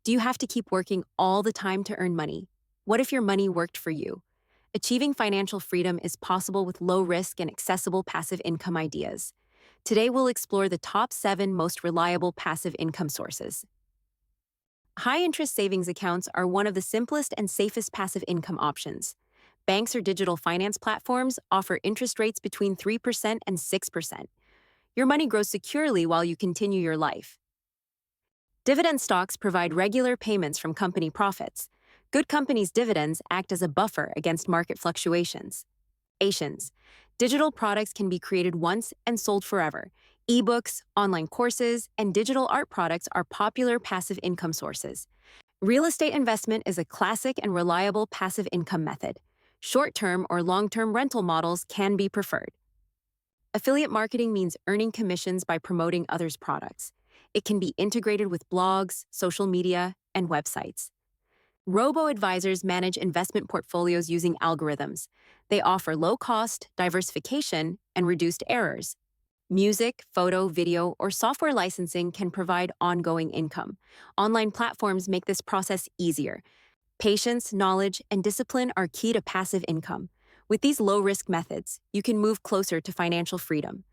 Do you have to keep working all the time to earn money? What if your money worked for you? Achieving financial freedom is possible with low risk and accessible passive income ideas. Today, we'll explore the top 7 most reliable passive income sources. High interest savings accounts are one of the simplest and safest passive income options. Banks or digital finance platforms offer interest rates between 3% and 6%. Your money grows securely while you continue your life. Dividend stocks provide regular payments from company profits. Good companies' dividends act as a buffer against market fluctuations. Asians. Digital products can be created once and sold forever. Ebooks, online courses, and digital art products are popular passive income sources. Real estate investment is a classic and reliable passive income method. Short-term or long-term rental models can be preferred. Affiliate marketing means earning commissions by promoting others' products. It can be integrated with blogs, social media, and websites. Robo-advisors manage investment portfolios using algorithms. They offer low-cost, diversification, and reduced errors. Music, photo, video, or software licensing can provide ongoing income. Online platforms make this process easier. Patience, knowledge, and discipline are key to passive income. With these low-risk methods, you can move closer to financial freedom.